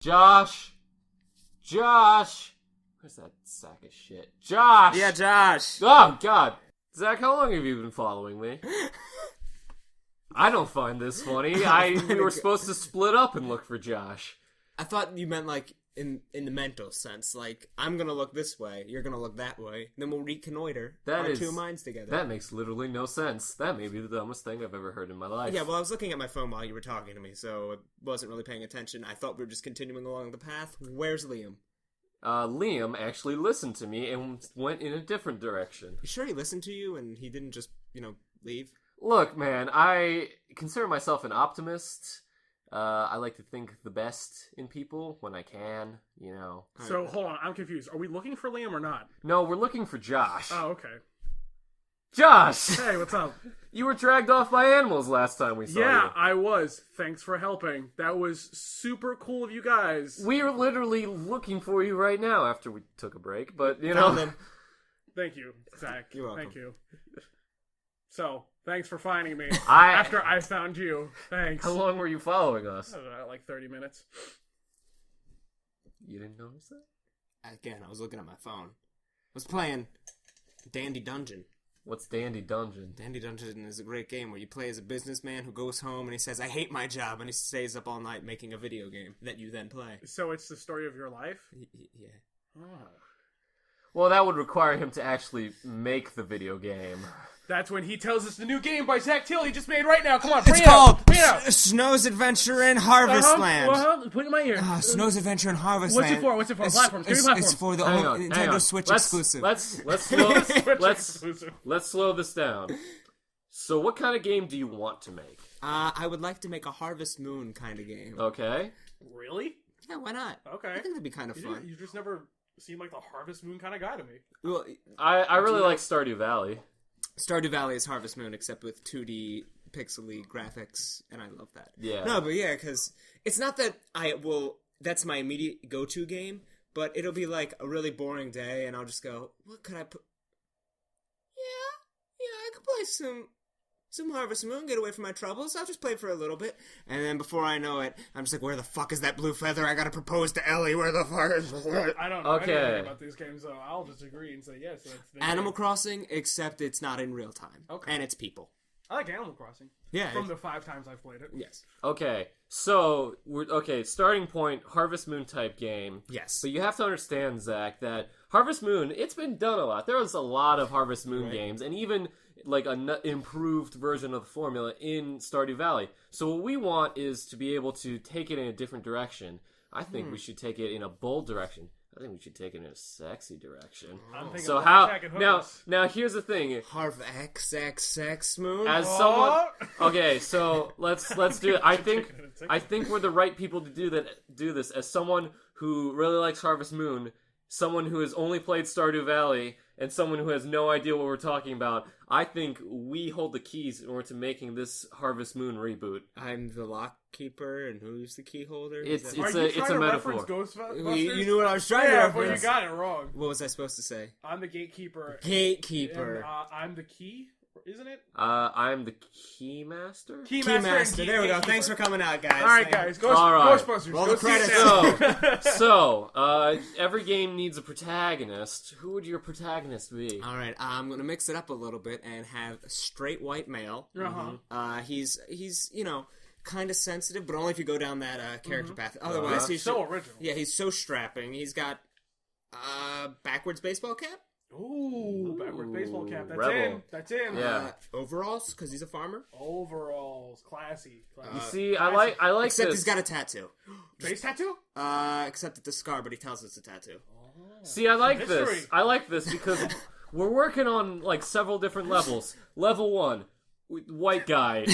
Josh! Josh! Where's that sack of shit? Josh! Yeah, Josh. Oh, God. Zach, how long have you been following me? I don't find this funny. We were supposed to split up and look for Josh. I thought you meant, like, in the mental sense. Like, I'm gonna look this way, you're gonna look that way, then we'll reconnoiter our two minds together. That makes literally no sense. That may be the dumbest thing I've ever heard in my life. Yeah, well, I was looking at my phone while you were talking to me, so I wasn't really paying attention. I thought we were just continuing along the path. Where's Liam? Liam actually listened to me and went in a different direction. You sure he listened to you and he didn't just, leave? Look, man, I consider myself an optimist. I like to think the best in people when I can, So, hold on, I'm confused. Are we looking for Liam or not? No, we're looking for Josh. Oh, okay. Josh! Hey, what's up? You were dragged off by animals last time we saw you. Yeah, I was. Thanks for helping. That was super cool of you guys. We are literally looking for you right now after we took a break, but, Thank you, Zach. You're welcome. Thank you. So, thanhanks for finding me. I- After I found you. Thanks. How long were you following us? I don't know, like 30 minutes. You didn't notice that? Again, I was looking at my phone. I was playing Dandy Dungeon. What's Dandy Dungeon? Dandy Dungeon is a great game where you play as a businessman who goes home and he says, I hate my job, and he stays up all night making a video game that you then play. So it's the story of your life? Yeah. Oh. Well, that would require him to actually make the video game. That's when he tells us the new game by Zach Till he just made right now. Come on, bring It's it called out. Bring it out. Snow's Adventure in Harvestland. Put it in my ear. Snow's Adventure in Harvestland. What's it for? What's it for? Platforms. Give me platforms. It's for the Hang Nintendo on. Switch Let's exclusive. Let's slow this down. So, what kind of game do you want to make? I would like to make a Harvest Moon kind of game. Okay. Really? Yeah, why not? Okay. I think that'd be kind of fun. You just never seemed like the Harvest Moon kind of guy to me. Well, I really like Stardew Valley. Stardew Valley is Harvest Moon, except with 2D pixely graphics, and I love that. Yeah. No, but yeah, because it's not that that's my immediate go-to game, but it'll be like a really boring day, and I'll just go, what could I put? Yeah, I could play some Harvest Moon, get away from my troubles. I'll just play for a little bit, and then before I know it, I'm just like, where the fuck is that blue feather? I gotta propose to Ellie. Where the fuck is it? I don't know anything about these games, so I'll just agree and say yes. So it's Animal Crossing, except it's not in real time. Okay. And it's people. I like Animal Crossing. Yeah. From the 5 times I've played it. Yes. Okay, so starting point, Harvest Moon type game. Yes. But you have to understand, Zach, that Harvest Moon, it's been done a lot. There was a lot of Harvest Moon games, and even like an improved version of the formula in Stardew Valley. So what we want is to be able to take it in a different direction. I think we should take it in a bold direction. I think we should take it in a sexy direction. I'm thinking So now here's the thing. Harv XXX Moon. As someone, okay, so let's do it. I think we're the right people to do this. As someone who really likes Harvest Moon, someone who has only played Stardew Valley, and someone who has no idea what we're talking about, I think we hold the keys in order to making this Harvest Moon reboot. I'm the lock keeper, and who's the key holder? It's Are you trying a to metaphor. reference Ghostbusters? You knew what I was trying to Yeah, reference. but you got it wrong. What was I supposed to say? I'm the gatekeeper. Gatekeeper. And, I'm the key, isn't it? I'm the keymaster. Keymaster. There we go. Thanks for coming out, guys. All right, guys. All right. Ghostbusters. Roll Go the see it credits. now. So, every game needs a protagonist. Who would your protagonist be? All right, I'm gonna mix it up a little bit and have a straight white male. He's kind of sensitive, but only if you go down that character path. Otherwise, he's so original. Yeah, he's so strapping. He's got backwards baseball cap. Ooh, backwards baseball cap. That's Rebel. in. That's in. Yeah. Overalls, because he's a farmer. Overalls, classy. You see, I like Except this. he's got a tattoo. Face tattoo? Except it's a scar, but he tells it's a tattoo. See, I like History. this. I like this because we're working on like several different levels. Level 1, white guy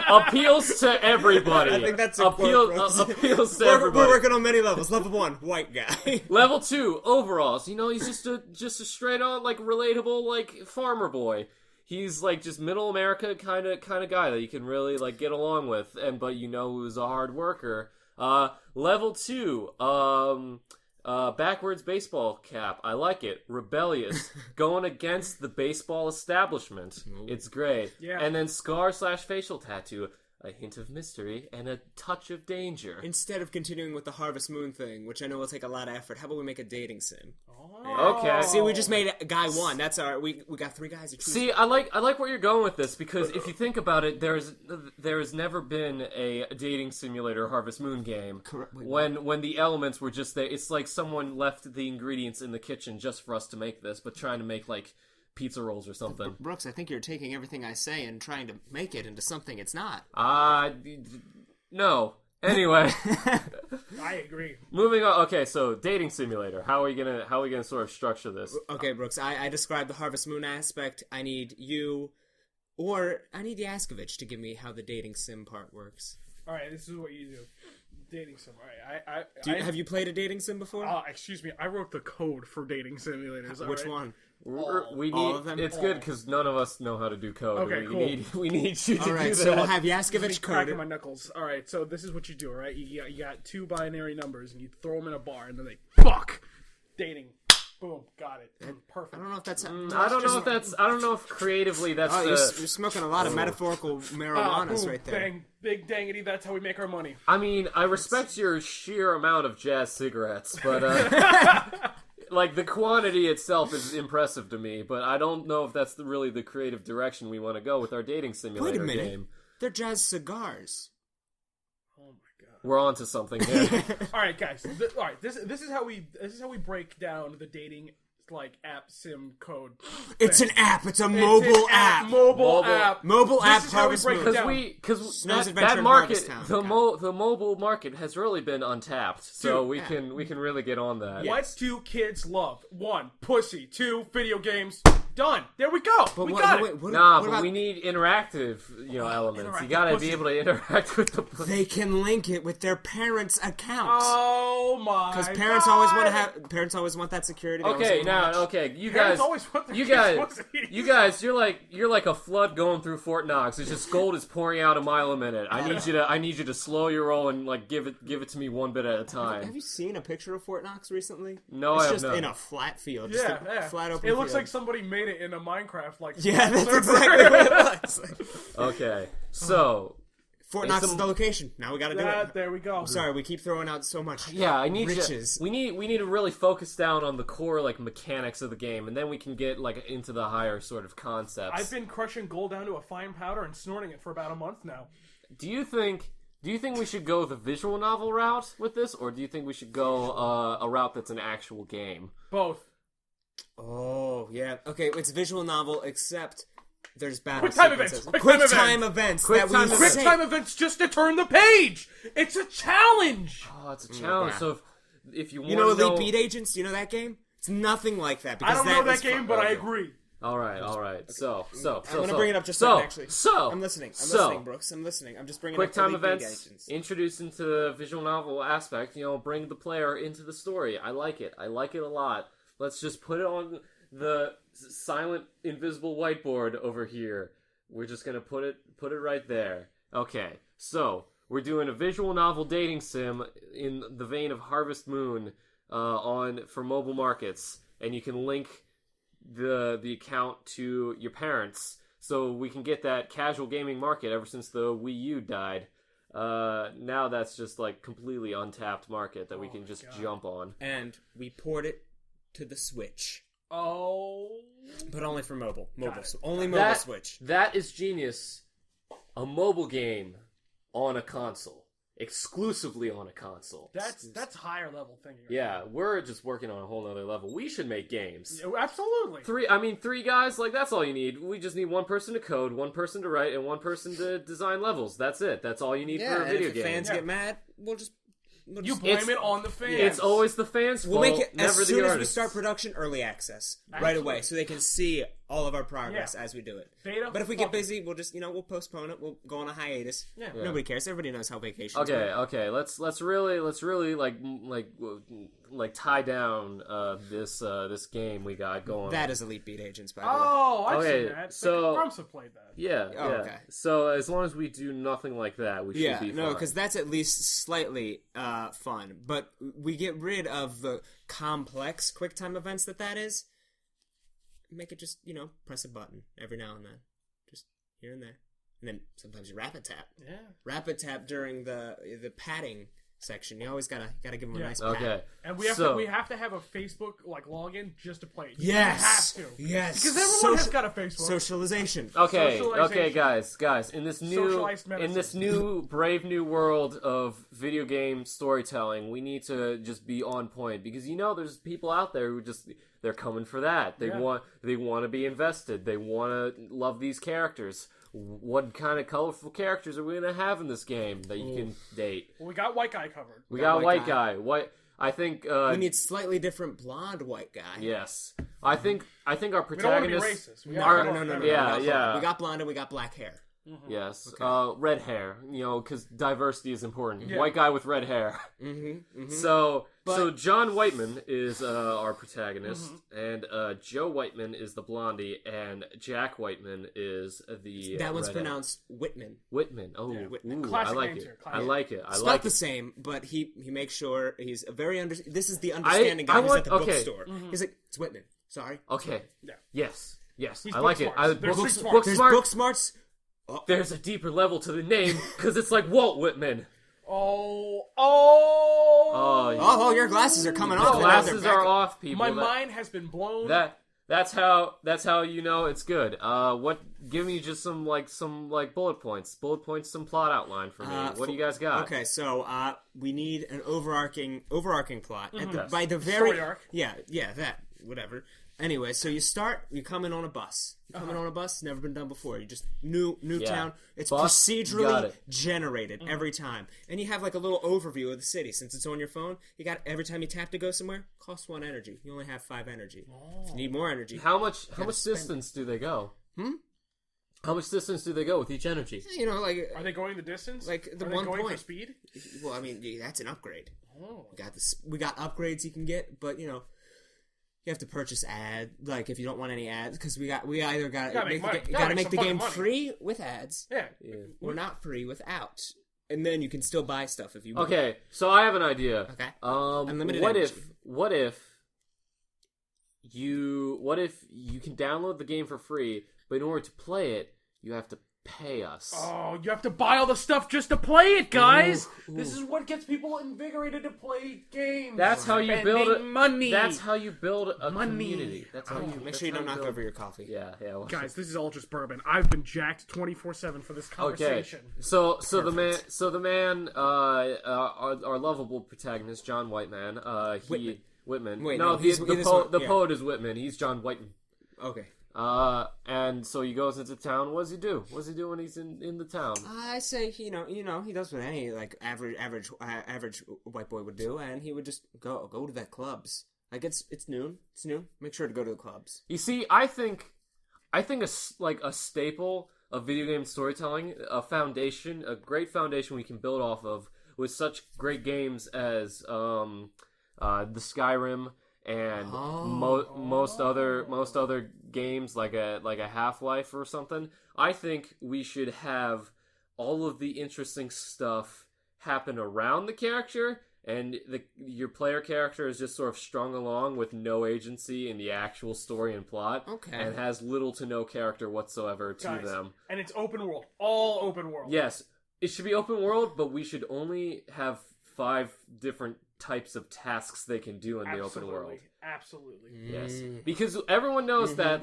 appeals to everybody. I think that's a appeals to We're everybody. working on many levels. Level 1, white guy. Level 2, overalls. He's just a straight on like relatable like farmer boy. He's like just middle America kind of guy that you can really like get along with, but who's a hard worker. Level 2, backwards baseball cap. I like it. Rebellious. Going against the baseball establishment. Ooh. It's great. Yeah. And then scar/facial tattoo. a hint of mystery, and a touch of danger. Instead of continuing with the Harvest Moon thing, which I know will take a lot of effort, how about we make a dating sim? Okay. See, we just made guy one. That's our. We got 3 guys to choose. See, I like where you're going with this, because if you think about it, there's never been a dating simulator Harvest Moon game. Correct. Wait, when the elements were just there. It's like someone left the ingredients in the kitchen just for us to make this, but trying to make like pizza rolls or something. Brooks, I think you're taking everything I say and trying to make it into something it's not. No. Anyway, I agree. moving on. Okay, so dating simulator. How are we gonna sort of structure this? Okay, Brooks, I described the Harvest Moon aspect. I need you, or I need Yaskovich to give me how the dating sim part works. All right, this is what you do. Dating sim. All right, Have you played a dating sim before? Excuse me. I wrote the code for dating simulators. Which one? We need. all of them? It's good because none of us know how to do code. Okay, we need you to All right, do so that. we'll have Yaskovich Cracking code. my knuckles. All right, so this is what you do. All right, you got 2 binary numbers and you throw them in a bar and then they fuck. Dating. Boom. Got it. Perfect. I don't know if that's. I don't know if creatively that's. Oh, you're smoking a lot of metaphorical marijuanas boom, right there. Bang, big dangity. That's how we make our money. I mean, I respect your sheer amount of jazz cigarettes, but like the quantity itself is impressive to me. But I don't know if that's really the creative direction we want to go with our dating simulator Wait a minute. game. They're jazz cigars. Oh my god. We're on to something here. All right, guys. All right, this is how we break down the dating like app sim code. It's thing. an app. It's a It's mobile an app. Mobile app. Mobile app This is how we Harvest break Moon. it down. Because Snow's that Adventure in market, Harvest Town. the mobile market has really been untapped. So Dude, we can really get on that. What do kids love? 1, pussy. 2, video games. Done. There we go. We got it. But we need interactive, elements. You interactive gotta pussy. be able to interact with the. They can link it with their parents' account. Oh my! Because parents always want that security. They always Okay, wanna watch. you Parents guys, always want their you kids' guys, pussy. you guys, you're like a flood going through Fort Knox. It's just gold is pouring out a mile a minute. I need you to slow your roll and like give it to me one bit at a time. Have you seen a picture of Fort Knox recently? No, it's I have just not. in a flat field. Yeah, just a flat open It looks field. like somebody made it in a Minecraft like. Yeah, that's server. exactly what it looks like. Okay, so Fort Knox is the location. Now we got to do it. There we go. Sorry, we keep throwing out so much. yeah, I need riches. we need to really focus down on the core like mechanics of the game, and then we can get like into the higher sort of concepts. I've been crushing gold down to a fine powder and snorting it for about a month now. Do you think we should go the visual novel route with this, or do you think we should go a route that's an actual game? Both. Oh yeah. Okay, it's a visual novel, except there's battle Quick time sequences. events. Quick time events. Quick that time we events. say. Quick time events just to turn the page. It's a challenge. Oh, it's a challenge. yeah. So if you want You know to Elite Beat Agents? You know that game? It's nothing like that. I Because don't know that is game, fun. but I Okay. agree. All right. So I'm gonna bring it up just a second, actually. I'm listening. I'm So, listening, Brooks. I'm listening. I'm just bringing quick up time Elite Beat events Agents. introduced into the visual novel aspect. Bring the player into the story. I like it. I like it a lot. Let's just put it on the silent, invisible whiteboard over here. We're just gonna put it right there. Okay. So we're doing a visual novel dating sim in the vein of Harvest Moon for mobile markets, and you can link the account to your parents, so we can get that casual gaming market. Ever since the Wii U died, now that's just like completely untapped market that we can just jump on. And we port it to the Switch. Oh. But only for mobile. Got it. Only mobile Switch. That is genius. A mobile game on a console. Exclusively on a console. That's higher level thinking. Yeah, we're just working on a whole other level. We should make games. Yeah, absolutely. Three guys, like, that's all you need. We just need one person to code, one person to write, and one person to design levels. That's it. That's all you need for a video if game. fans get mad, we'll just You blame it on the fans. It's always the fans' fault. We'll make it never as the soon as we artists. start production, early access right Actually. away, so they can see all of our progress as we do it. Beta, but if we fuck get busy, we'll just we'll postpone it. We'll go on a hiatus. Yeah. Nobody cares. Everybody knows how vacations Okay, work. okay. Let's really like tie down this game we got going. That is Elite Beat Agents, by the way. Oh, I've Okay, seen that. so- The Grumps have played that. Yeah, Oh, yeah. okay. So as long as we do nothing like that, we Yeah, should be no, fine. because that's at least slightly fun. But we get rid of the complex QuickTime events that is. Make it just, press a button every now and then. Just here and there. and then sometimes you rapid tap. Yeah. Rapid tap during the patting section. You always gotta give them a nice pat. Okay. And we have to have a Facebook login just to play it. Yes. You have to. Yes. Because everyone has got a Facebook. Socialization. Okay, Socialization. guys. In this new brave new world of video game storytelling, we need to just be on point because there's people out there who they're coming for that. They want to be invested. They want to love these characters. What kind of colorful characters are we gonna have in this game that you can date? Well, we got white guy covered. We got white guy. I think we need slightly different blonde white guy. Yes, I think our protagonists. We don't want to be racist. No. Yeah. We got blonde and we got black hair. Mm-hmm. Yes, red hair. Because diversity is important. Yeah. White guy with red hair. Mm-hmm. So John Whiteman is our protagonist, and Joe Whiteman is the blondie, and Jack Whiteman is the. That one's redhead. pronounced Whitman. Whitman. Oh, Whitman. ooh, Classic I like names it. here. I like it. It's not the same, but he makes sure he's a very This is the understanding guy who's at the bookstore. Mm-hmm. He's like, it's Whitman. Sorry. Okay. Yeah. Yes. He's I like it. There's Book There's smart. book smarts. Oh. There's a deeper level to the name because it's like Walt Whitman. Oh, your glasses are coming off. Glasses are off, people. My mind has been blown. That's how you know it's good. Give me just some bullet points, some plot outline for me. What do you guys got? Okay, so we need an overarching plot. Yes. By the very Story arc. yeah, that whatever. Anyway, so you come in on a bus. Never been done before. You just new town. It's Bus, procedurally generated every time, and you have like a little overview of the city. Since it's on your phone, you got every time you tap to go somewhere, costs 1 energy. You only have 5 energy. If you need more energy. How much distance do they go? How much distance do they go with each energy? Are they going the distance? Like the Are one they going point for speed? Well, I mean, that's an upgrade. Oh. We got upgrades you can get, but you have to purchase if you don't want any ads, because we either got to make the game free with ads, or not free without, and then you can still buy stuff if you want. Okay, so I have an idea. Okay. Unlimited energy. What if you can download the game for free, but in order to play it, you have to pay us. Oh, you have to buy all the stuff just to play it, guys. This is what gets people invigorated to play games. That's how you build money. That's how you build a community. That's how you make sure you don't knock over your coffee. Yeah. Well, guys, this is all just bourbon. I've been jacked 24/7 for this conversation. Okay. So the man, our lovable protagonist, John Whiteman. Whitman. Wait, the poet is Whitman. He's John Whiteman. Okay. And so he goes into town. What does he do? What does he do when he's in the town? I say, he does what any average white boy would do, and he would just go to the clubs. Like it's noon. It's noon. Make sure to go to the clubs. You see, I think a staple of video game storytelling, a great foundation we can build off of, with such great games as the Skyrim. And most other games like a Half-Life or something. I think we should have all of the interesting stuff happen around the character, and your player character is just sort of strung along with no agency in the actual story and plot, and has little to no character whatsoever to them. And it's open world, all open world. Yes, it should be open world, but we should only have 5 different types of tasks they can do in the open world. Absolutely. Yes. Because everyone knows that,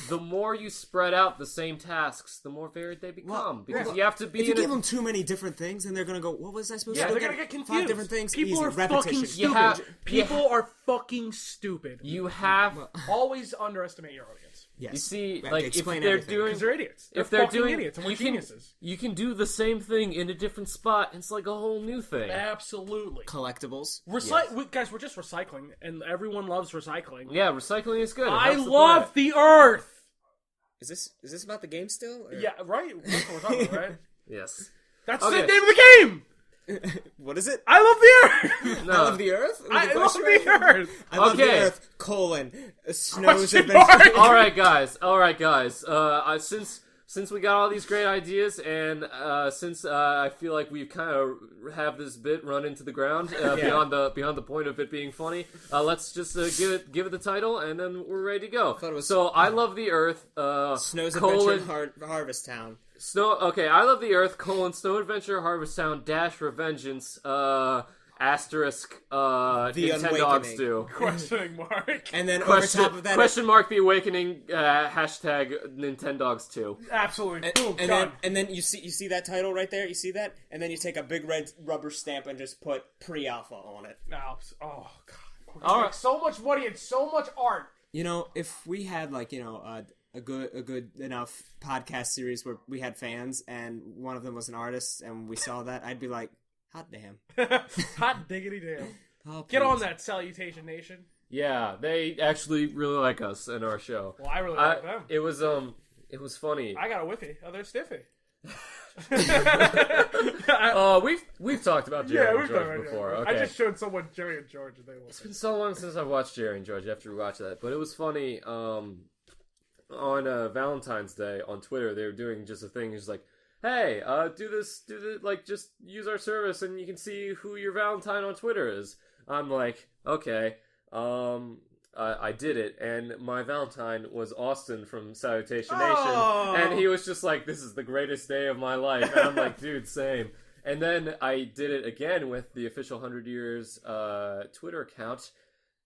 the more you spread out the same tasks, the more varied they become. Because you have to be. If you give them too many different things, then they're gonna go, "What was I supposed to do?" They're gonna get confused. 5 different things. People are fucking stupid. People are fucking stupid. You have always underestimate your audience. Yes. You see, if they're idiots. They're fucking idiots, and we're geniuses. You can do the same thing in a different spot. And it's like a whole new thing. Absolutely. Collectibles. Guys, we're just recycling, and everyone loves recycling. Yeah, recycling is good. I love the earth. Is this about the game still? Or? Yeah, right. That's what we're talking about, right? Yes. That's the name of the game. What is it? I love the Earth. No. I love the Earth. I love the Earth. I love the Earth. Snows adventure. All right, guys. Since we got all these great ideas, and since I feel like we kind of have this bit run into the ground beyond the point of it being funny, let's just give it the title, and then we're ready to go. I thought it was I love the Earth. Snows Adventure Harvest Town. Okay, I Love the Earth, Snow Adventure, Harvest Town, Revengeance, asterisk, Nintendogs do. Questioning mark. And then over top of that... Question mark The Awakening, hashtag Nintendogs 2. Absolutely. And then you see that title right there? You see that? And then you take a big red rubber stamp and just put pre-alpha on it. Oh, God. All right. So much money and so much art. If we had, a good enough podcast series where we had fans and one of them was an artist and we saw that, I'd be like, hot damn. Hot diggity damn. Oh, get on that, Salutation Nation. Yeah, they actually really like us in our show. Well, I really like them. It was funny. I got a whiffy. Oh, they're stiffy. We've talked about Jerry and George before. Okay. I just showed someone Jerry and George. And it's been so long since I've watched Jerry and George. I have to rewatch that. But it was funny. On Valentine's Day on Twitter, they were doing just a thing. It's like, hey, just use our service and you can see who your Valentine on Twitter is. I'm like, okay. I did it, and my Valentine was Austin from Salutation Nation, and he was just like, this is the greatest day of my life, and I'm like, dude, same. And then I did it again with the official 100 Years Twitter account.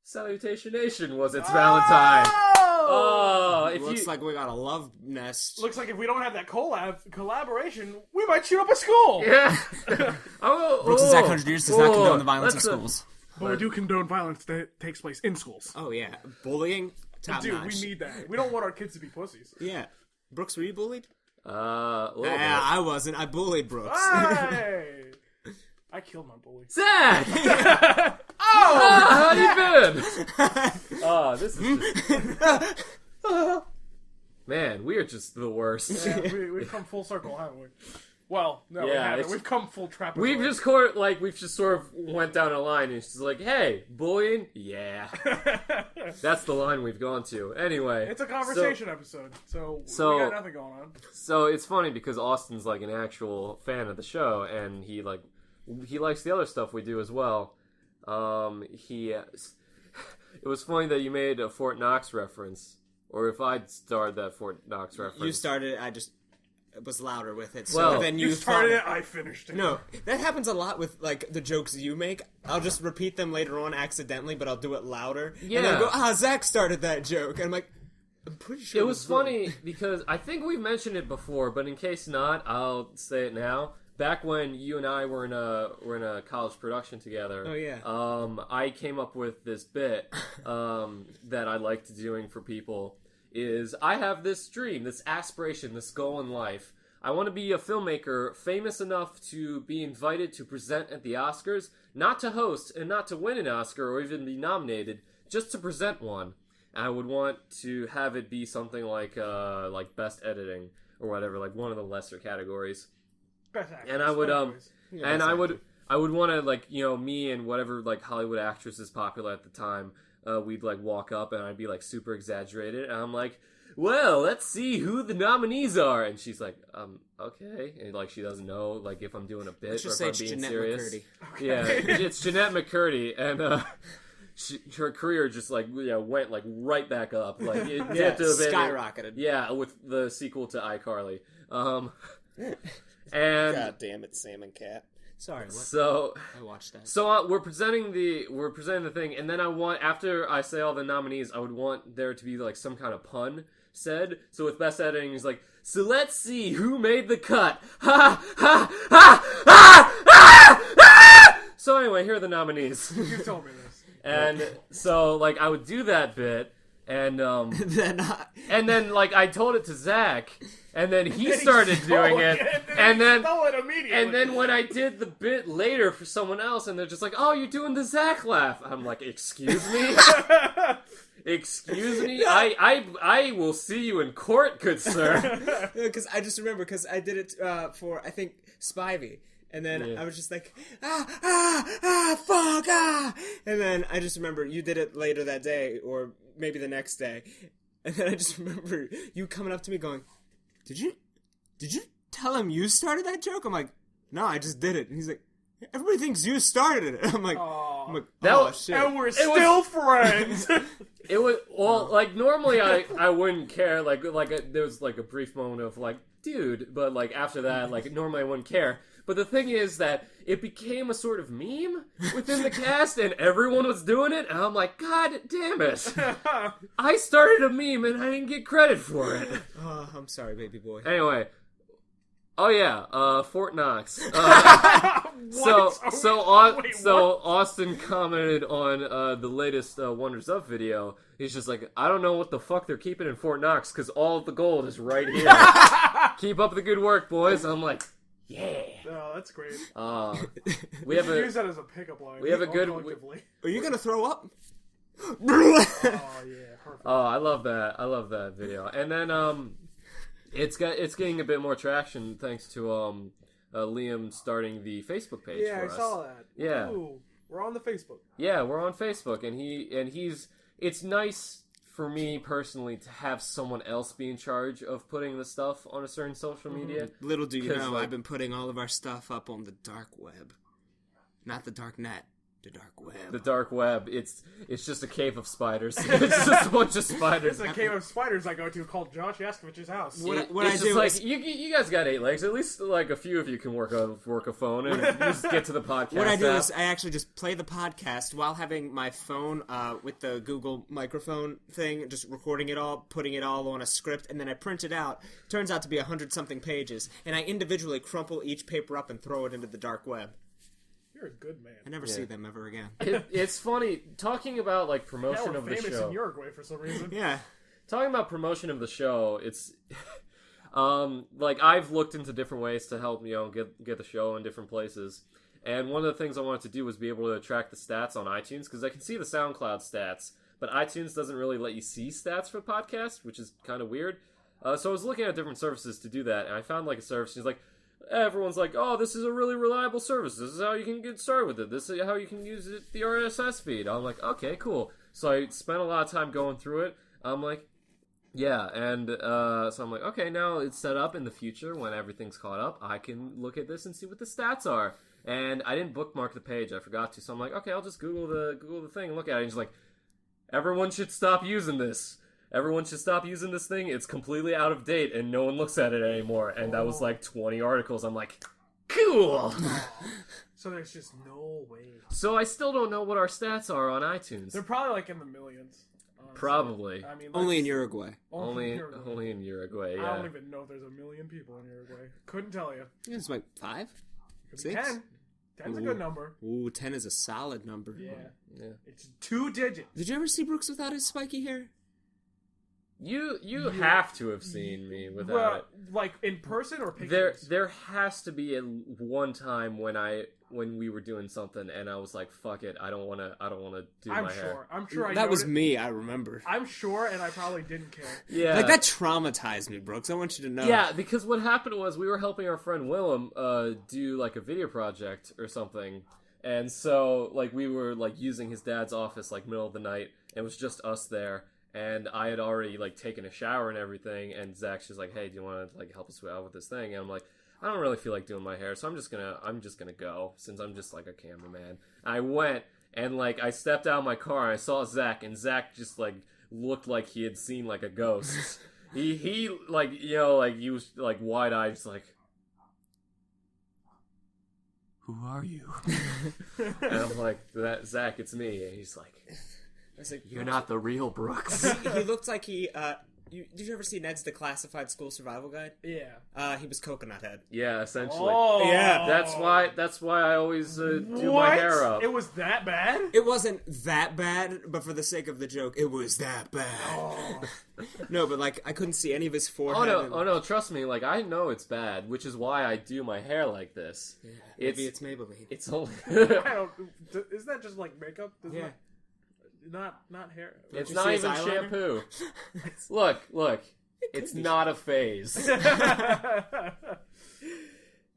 Salutation Nation was its Valentine. Looks like we got a love nest. Looks like if we don't have that collaboration, we might shoot up a school. Yeah. Brooks' 100 Years does not condone the violence in schools. But we do condone violence that takes place in schools. Oh, yeah. Bullying, top Dude, notch. we need that. We don't want our kids to be pussies. Yeah. Brooks, were you bullied? I wasn't. I bullied Brooks. Hey! I killed my bully. Zach! How you been? This is just... Man, we are just the worst. Yeah, we've come full circle, haven't we? Well, no, we haven't. We've come full trapezoid. We've just sort of went down a line, and it's just like, hey, bullying? Yeah. That's the line we've gone to. Anyway. It's a conversation episode, so we got nothing going on. So it's funny because Austin's like an actual fan of the show, and he likes the other stuff we do as well. It was funny that you made a Fort Knox reference, or if I'd started that Fort Knox reference. You started it, I just was louder with it. So then you started it, I finished it. No, that happens a lot with the jokes you make. I'll just repeat them later on accidentally, but I'll do it louder. Yeah. And then go, Zach started that joke. And I'm like, I'm pretty sure it was funny because I think we've mentioned it before, but in case not, I'll say it now. Back when you and I were in a college production together, I came up with this bit that I liked doing for people. Is I have this dream, this aspiration, this goal in life. I want to be a filmmaker famous enough to be invited to present at the Oscars, not to host and not to win an Oscar or even be nominated, just to present one. I would want to have it be something like best editing or whatever, like one of the lesser categories. Best actress. And I would I would want to me and whatever Hollywood actress is popular at the time. We'd walk up and I'd be super exaggerated, and I'm like, well, let's see who the nominees are, and she's like, okay, and she doesn't know if I'm doing a bit or if I'm being serious. Okay. Yeah, it's Jeanette McCurdy, and her career just went right back up, skyrocketed. Yeah, with the sequel to iCarly. And God damn it, Sam and Cat. Sorry, what? So I watched that. So we're presenting the thing, and then after I say all the nominees, I would want there to be some kind of pun said. So with best editing, it's so let's see who made the cut. Ha ha ha ha ha ha. So anyway, here are the nominees. You told me this. And so I would do that bit, and then I told it to Zach. And then he started doing it, and then when I did the bit later for someone else, and they're just like, "Oh, you're doing the Zach laugh." I'm like, "Excuse me, excuse me. I will see you in court, good sir." Because I just remember I did it for I think Spivey. And then I was just like, fuck, And then I just remember you did it later that day, or maybe the next day. And then I just remember you coming up to me going, Did you tell him you started that joke? I'm like, no, I just did it. And he's like, everybody thinks you started it. I'm like, shit. And we're still friends. It was normally I wouldn't care. There was a brief moment of dude. But like after that, like normally I wouldn't care. But the thing is that it became a sort of meme within the cast, and everyone was doing it, and I'm like, God damn it! I started a meme and I didn't get credit for it. Oh, I'm sorry, baby boy. Anyway. Oh yeah, Fort Knox. So Austin commented on the latest Wonders Of video. He's just like, I don't know what the fuck they're keeping in Fort Knox because all of the gold is right here. Keep up the good work, boys. I'm like, yeah. Oh, that's great. We have use that as a pickup line. We have a good. Are you gonna throw up? Oh yeah, perfect. Oh, I love that. I love that video. And then it's getting a bit more traction thanks to Liam starting the Facebook page. Yeah, for us. I saw that. Yeah, Ooh, we're on the Facebook. Yeah, we're on Facebook, and he's. It's nice for me personally to have someone else be in charge of putting the stuff on a certain social media. Little do you know, I've been putting all of our stuff up on the dark web, not the dark net. The dark web. The dark web. It's just a cave of spiders. It's just a bunch of spiders. It's a cave of spiders I go to called Josh Yaskovich's house. It's just like you guys got 8 legs. At least like a few of you can work a phone and just get to the podcast. What I do is I actually just play the podcast while having my phone with the Google microphone thing, just recording it all, putting it all on a script, and then I print it out. Turns out to be 100-something pages, and I individually crumple each paper up and throw it into the dark web. You're a good man. I never see them ever again. It's funny talking about like promotion of the show. Famous in Uruguay for some reason. Yeah, talking about promotion of the show. It's like I've looked into different ways to help get the show in different places. And one of the things I wanted to do was be able to track the stats on iTunes because I can see the SoundCloud stats, but iTunes doesn't really let you see stats for podcasts, which is kind of weird. So I was looking at different services to do that, and I found like a service. It's like. Everyone's like, oh, this is a really reliable service. This is how you can get started with it. This is how you can use it, the RSS feed. I'm like, okay, cool. So I spent a lot of time going through it. I'm like, yeah. And so I'm like, okay, now it's set up in the future when everything's caught up. I can look at this and see what the stats are. And I didn't bookmark the page. I forgot to. So I'm like, okay, I'll just Google the thing and look at it. And he's like, everyone should stop using this. Everyone should stop using this thing. It's completely out of date, and no one looks at it anymore. And that was like 20 articles. I'm like, cool! So there's just no way. So I still don't know what our stats are on iTunes. They're probably like in the millions. Honestly. Probably. I mean, only in Uruguay. Only in Uruguay, yeah. I don't even know if there's a million people in Uruguay. Couldn't tell you. It's like 5? 6? 10. 10's a good number. Ooh, 10 is a solid number. Yeah. It's 2 digits. Did you ever see Brooks without his spiky hair? You have to have seen me without it. Like in person or pictures? There has to be one time when we were doing something and I was like, fuck it, I don't wanna do my hair. I'm sure that was me, I remember. I'm sure, and I probably didn't care. Yeah. Like that traumatized me, Brooks. I want you to know. Yeah, because what happened was we were helping our friend Willem do like a video project or something. And so like we were like using his dad's office like middle of the night, and it was just us there. And I had already like taken a shower and everything, and Zach's just like, "Hey, do you want to like help us out with this thing?" And I'm like, "I don't really feel like doing my hair, so I'm just gonna go since I'm just like a cameraman." I went and like I stepped out of my car and I saw Zach, and Zach just like looked like he had seen like a ghost. he like like he was like wide eyed, just like, "Who are you?" And I'm like, "Zach, it's me." And he's like. Like, you're not the real Brooks. He looked like he. Did you ever see Ned's Declassified School Survival Guide? Yeah. He was Coconut Head. Yeah, essentially. Oh. Yeah. That's why I always do my hair up. It was that bad? It wasn't that bad, but for the sake of the joke, it was that bad. Oh. No, but like I couldn't see any of his forehead. Oh no, trust me. Like I know it's bad, which is why I do my hair like this. Yeah, maybe it's Maybelline. It's only. Isn't that just like makeup? Yeah. Not hair. It's not even shampoo. Look. It's not a phase.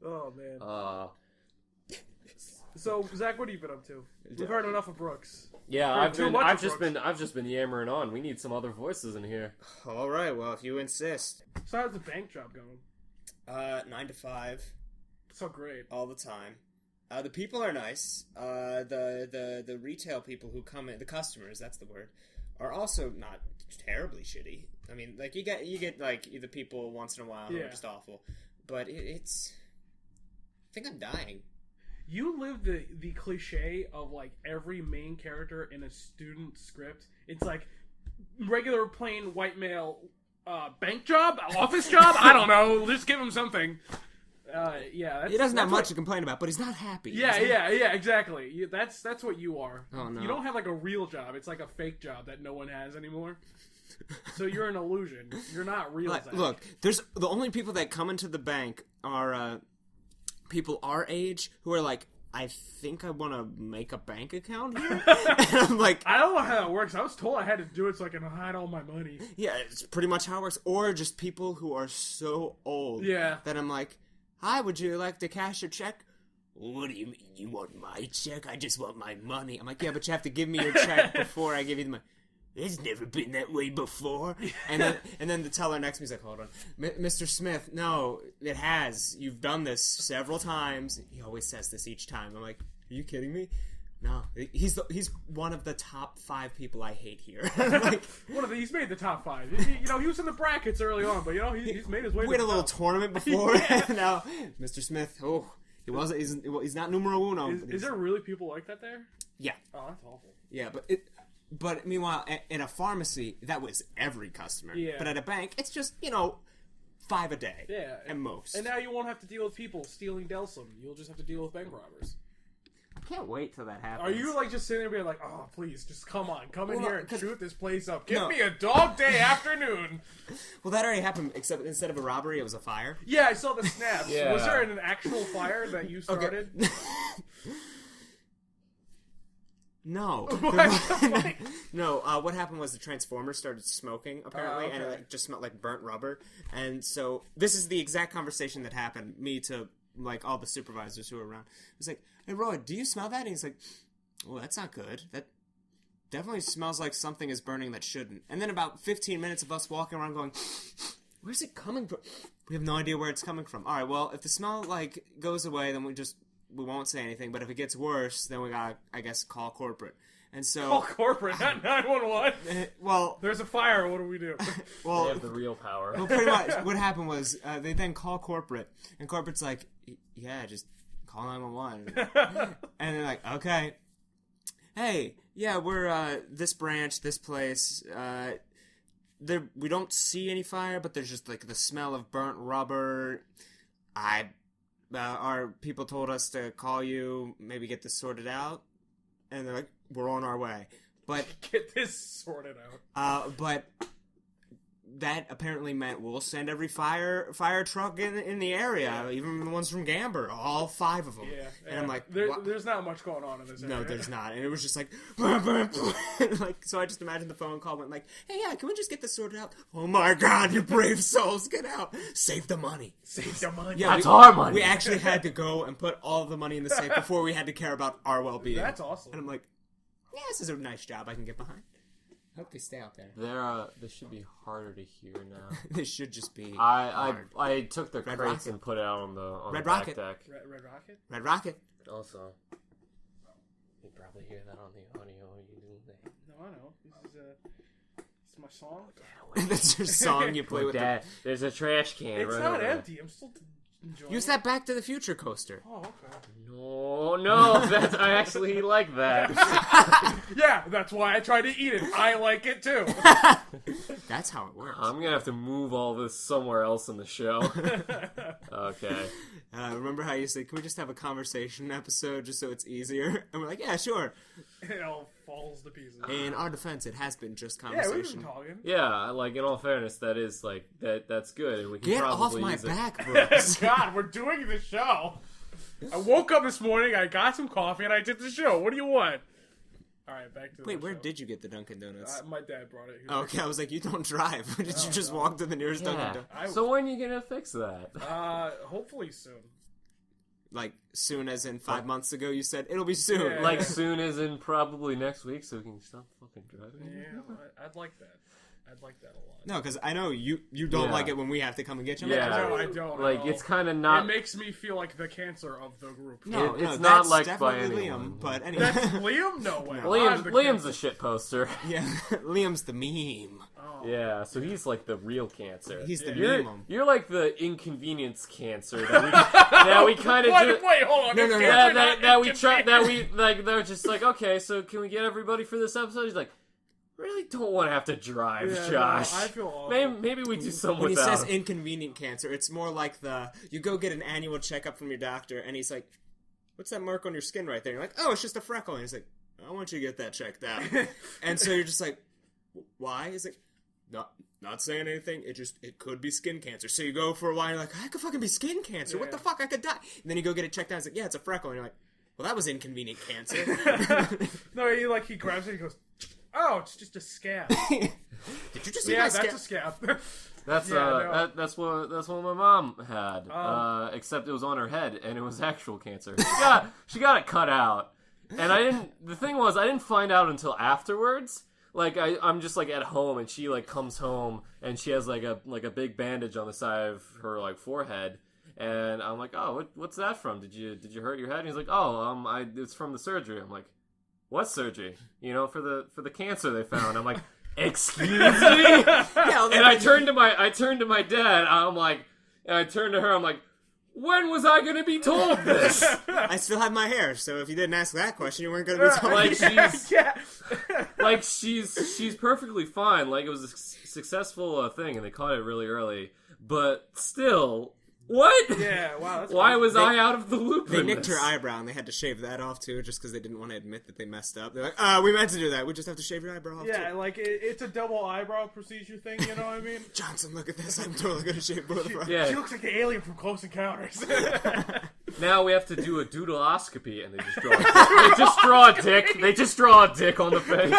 Oh man. So Zach, what have you been up to? We've heard enough of Brooks. Yeah, I've just been yammering on. We need some other voices in here. All right, well, if you insist. So how's the bank job going? 9 to 5. So great. All the time. The people are nice. The retail people who come in, the customers, that's the word, are also not terribly shitty. I mean, like, you get like, the people once in a while who are just awful. But it's... I think I'm dying. You live the cliche of, like, every main character in a student script. It's like, regular plain white male bank job? Office job? I don't know. Just give him something. He doesn't have much to complain about, but he's not happy. Yeah, exactly. That's what you are. Oh, no. You don't have, like, a real job. It's like a fake job that no one has anymore. So you're an illusion. You're not real. Look, there's the only people that come into the bank are people our age who are like, I think I want to make a bank account here. And I'm like, I don't know how that works. I was told I had to do it so I can hide all my money. Yeah, it's pretty much how it works. Or just people who are so old that I'm like, hi, would you like to cash your check? What do you mean? You want my check? I just want my money. I'm like, yeah, but you have to give me your check before I give you the money. It's never been that way before. And then the teller next to me is like, hold on. Mr. Smith, no, it has. You've done this several times. He always says this each time. I'm like, are you kidding me? No. He's one of the top 5 people I hate here. Like, he's made the top 5. He was in the brackets early on, but, he's made his way to the top. We had a little tournament before. Now, Mr. Smith, he's not numero uno. Is there really people like that there? Yeah. Oh, that's awful. Yeah, But meanwhile, in a pharmacy, that was every customer. Yeah. But at a bank, it's just, 5 a day. Yeah. At most. And now you won't have to deal with people stealing Delsum. You'll just have to deal with bank robbers. I can't wait till that happens. Are you, like, just sitting there being like, oh, please, just come in here and shoot this place up. Give me a dog day afternoon. Well, that already happened, except instead of a robbery, it was a fire. Yeah, I saw the snaps. Yeah. Was there an actual fire that you started? Okay. No. No, what happened was the Transformers started smoking, apparently, and it just smelled like burnt rubber. And so, this is the exact conversation that happened, me to, like, all the supervisors who were around. It was like, hey, Roy, do you smell that? And he's like, well, that's not good. That definitely smells like something is burning that shouldn't. And then about 15 minutes of us walking around going, where's it coming from? We have no idea where it's coming from. All right, well, if the smell, like, goes away, then we won't say anything, but if it gets worse, then we gotta, I guess, call corporate. And so... Call corporate, not 911. Well... There's a fire, what do we do? Well, they have the real power. Well, pretty much, what happened was, they then call corporate, and corporate's like, yeah, just call 911. And they're like, okay. Hey, yeah, we're, this branch, this place, we don't see any fire, but there's just, like, the smell of burnt rubber. Our people told us to call you, maybe get this sorted out, and they're like, we're on our way. But get this sorted out. But that apparently meant we'll send every fire truck in the area, even the ones from Gamber, all 5 of them. Yeah, and I'm like, there's not much going on in this area. No, there's not. And it was just like, like, so I just imagined the phone call went like, hey, yeah, can we just get this sorted out? Oh my God, you brave souls, get out. Save the money. Save the money. Yeah, that's our money. We actually had to go and put all of the money in the safe before we had to care about our well-being. That's awesome. And I'm like, yeah, this is a nice job I can get behind. I hope they stay out there. They should be harder to hear now. They should just be. I took the Red crates Rocket. and put it out on the Red back Rocket. deck. Red Rocket? Red Rocket. Also, you probably hear that on the audio. No, I know. This is my song. That's your song you play with. Dad, there's a trash can. It's right not over empty. I'm still enjoying Use it. that Back to the Future coaster. Oh, okay. No, I actually like that. Yeah, that's why I tried to eat it. I like it too. That's how it works. I'm gonna have to move all this somewhere else in the show. Okay. Remember how you said, can we just have a conversation episode just so it's easier? And we're like, yeah, sure. It all falls to pieces. In our defense, it has been just Yeah, conversation. we've been talking. Yeah, like in all fairness, that is like that's good, and we can Get probably off my use back, Brooks. God, we're doing the show. I woke up this morning, I got some coffee, and I did the show. What do you want? All right, back to the Wait, where show. did you get the Dunkin' Donuts? My dad brought it. Okay, I was like, you don't drive. Did you just walk to the nearest Dunkin' Donuts? So when are you gonna fix that? Hopefully soon. Like, soon as in 5 months ago, you said, it'll be soon. Yeah. Like soon as in probably next week, so we can stop fucking driving. Yeah, I'd like that. I'd like that a lot. No, because I know you don't like it when we have to come and get you. Yeah, no, I don't. Like it's kind of not. It makes me feel like the cancer of the group. No, it's not like by definitely anyone. Liam. But anyway, That's Liam. No way. Liam's a shit poster. Yeah, Liam's the meme. Oh. Yeah, so he's like the real cancer. He's the meme. You're like the inconvenience cancer that we kind of Wait, hold on. No. that we try that we like. They're just like, okay, so can we get everybody for this episode? He's like, really don't want to have to drive, Josh. No, I feel awful. Maybe we do some When he without says him. inconvenient cancer, it's more like you go get an annual checkup from your doctor, and he's like, "What's that mark on your skin right there?" You're like, "Oh, it's just a freckle." And he's like, "I want you to get that checked out." And so you're just like, "Why?" He's like, Not saying anything. It could be skin cancer. So you go for a while, and you're like, I could fucking be skin cancer. What the fuck? I could die. And then you go get it checked out. It's like, yeah, it's a freckle. And you're like, well, that was inconvenient cancer. No, he grabs it. He goes, oh, it's just a scab. Did you just say that's a scab. That's what my mom had. Except it was on her head, and it was actual cancer. She got it cut out, and the thing was, I didn't find out until afterwards. Like I'm just like at home, and she like comes home, and she has like a big bandage on the side of her like forehead, and I'm like, oh, what's that from? Did you hurt your head? And he's like, oh, it's from the surgery. I'm like, what surgery? For the cancer they found. I'm like, excuse me. And I turned to my dad. I turned to her. I'm like, when was I going to be told this? I still have my hair, so if you didn't ask that question, you weren't going to be told. Like she's perfectly fine. Like it was a successful thing, and they caught it really early. But still, what? Yeah, wow. That's Why was I out of the loop? They nicked her eyebrow, and they had to shave that off too, just because they didn't want to admit that they messed up. They're like, we meant to do that. We just have to shave your eyebrow off. Yeah, too. like it's a double eyebrow procedure thing. You know what I mean? Johnson, look at this. I'm totally going to shave both of Yeah. She looks like the alien from Close Encounters. Now we have to do a doodleoscopy, and they just draw a dick. They just draw a dick on the face.